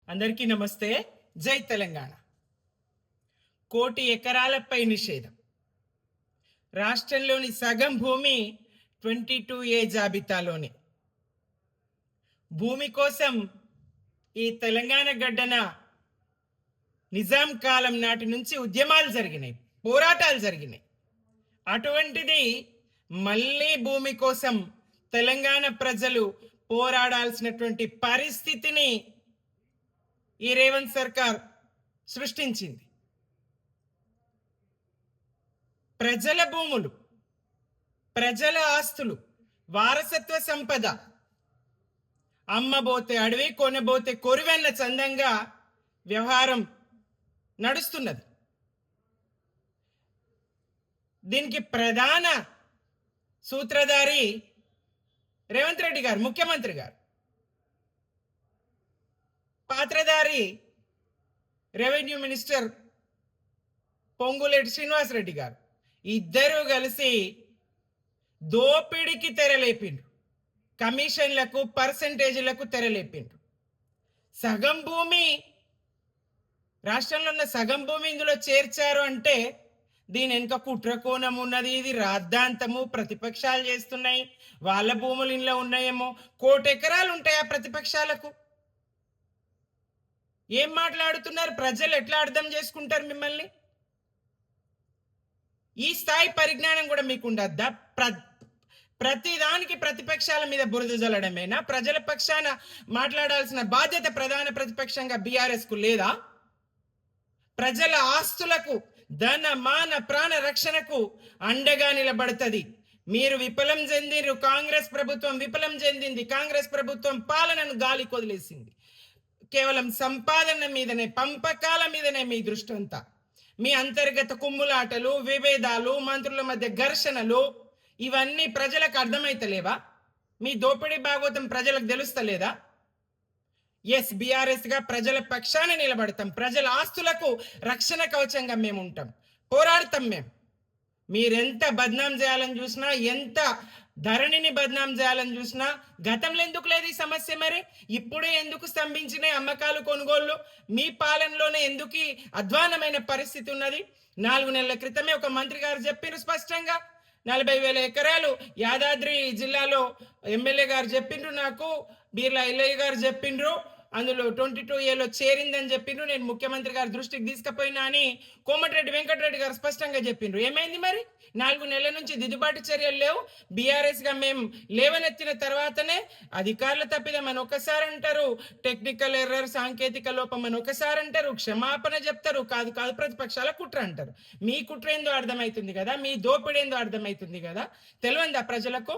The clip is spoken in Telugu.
అందరికీ నమస్తే. జై తెలంగాణ. 1,00,00,000 ఎకరాలపై నిషేధం. రాష్ట్రంలోని సగం భూమి 22A జాబితాలోనే. భూమి కోసం ఈ తెలంగాణ గడ్డన నిజాం కాలం నాటి నుంచి ఉద్యమాలు జరిగినాయి, పోరాటాలు జరిగినాయి. అటువంటిది మళ్ళీ భూమి కోసం తెలంగాణ ప్రజలు పోరాడాల్సినటువంటి పరిస్థితిని ఈ రేవంత్ సర్కార్ సృష్టించింది. ప్రజల భూములు, ప్రజల ఆస్తులు, వారసత్వ సంపద అమ్మబోతే అడవి, కొనబోతే కొరువెన్న చందంగా వ్యవహారం నడుస్తున్నది. దీనికి ప్రధాన సూత్రధారి రేవంత్ రెడ్డి గారు, ముఖ్యమంత్రి గారు. పాత్రధారి రెవెన్యూ మినిస్టర్ పొంగులేటి శ్రీనివాసరెడ్డి గారు. ఇద్దరూ కలిసి దోపిడికి తెరలేపిండ్రు, కమిషన్లకు, పర్సంటేజీలకు తెరలేపిండ్రు. సగం భూమి, రాష్ట్రంలో ఉన్న సగం భూమి ఇందులో చేర్చారు అంటే దీని వెనుక కుట్ర కోణం ఉన్నది. ఇది రాద్ధాంతము, ప్రతిపక్షాలు చేస్తున్నాయి, వాళ్ళ భూములు ఇంట్లో ఉన్నాయేమో. 1,00,00,000 ఎకరాలు ఉంటాయి ఆ ప్రతిపక్షాలకు. ఏం మాట్లాడుతున్నారు? ప్రజలు ఎట్లా అర్థం చేసుకుంటారు మిమ్మల్ని? ఈ స్థాయి పరిజ్ఞానం కూడా మీకు ఉండద్దా? ప్రతిదానికి ప్రతిపక్షాల మీద బురద జల్లడమేనా? ప్రజల పక్షాన మాట్లాడాల్సిన బాధ్యత ప్రధాన ప్రతిపక్షంగా బీఆర్ఎస్ కు లేదా? ప్రజల ఆస్తులకు, ధన మాన ప్రాణ రక్షణకు అండగా నిలబడుతుంది. మీరు విఫలం చెందిరు, కాంగ్రెస్ ప్రభుత్వం విఫలం చెందింది. కాంగ్రెస్ ప్రభుత్వం పాలనను గాలి కొదిలేసింది. కేవలం సంపాదన మీదనే, పంపకాల మీదనే మీ దృష్టి అంతా. మీ అంతర్గత కుమ్ములాటలు, విభేదాలు, మంత్రుల మధ్య ఘర్షణలు, ఇవన్నీ ప్రజలకు అర్థమైతలేవా? మీ దోపిడీ భాగవతం ప్రజలకు తెలుస్తలేదా? ఎస్, బీఆర్ఎస్ గా ప్రజల పక్షాన నిలబడతాం. ప్రజల ఆస్తులకు రక్షణ కవచంగా మేము ఉంటాం, పోరాడతాం. మీరెంత బద్నాం చేయాలని చూసినా, ఎంత ధరణిని బద్నాం చేయాలని చూసినా, గతంలో ఎందుకు లేదు ఈ సమస్య? మరి ఇప్పుడే ఎందుకు స్తంభించినాయి అమ్మకాలు, కొనుగోళ్లు? మీ పాలనలోనే ఎందుకు అధ్వానమైన పరిస్థితి ఉన్నది? 4 నెలల క్రితమే ఒక మంత్రి గారు చెప్పినారు స్పష్టంగా, 40,000 ఎకరాలు యాదాద్రి జిల్లాలో ఎమ్మెల్యే గారు చెప్పిండ్రు, నాకు బీర్లా ఎల్లయ్య గారు చెప్పిండ్రు, అందులో 22Aలో చేరిందని చెప్పిండ్రు. నేను ముఖ్యమంత్రి గారి దృష్టికి తీసుకుపోయినా అని కోమటిరెడ్డి వెంకటరెడ్డి గారు స్పష్టంగా చెప్పిండ్రు. ఏమైంది మరి? 4 నెలల నుంచి దిద్దుబాటు చర్యలు లేవు. బీఆర్ఎస్ గా మేము లేవనెత్తిన తర్వాతనే అధికారుల తప్పిదం అని ఒకసారి అంటారు, టెక్నికల్ ఎర్రర్, సాంకేతిక లోపం అని ఒకసారి అంటారు, క్షమాపణ చెప్తారు, కాదు కాదు ప్రతిపక్షాల కుట్ర అంటారు. మీ కుట్ర ఏందో అర్థమవుతుంది కదా, మీ దోపిడేందో అర్థమవుతుంది కదా. తెలియందా ప్రజలకు?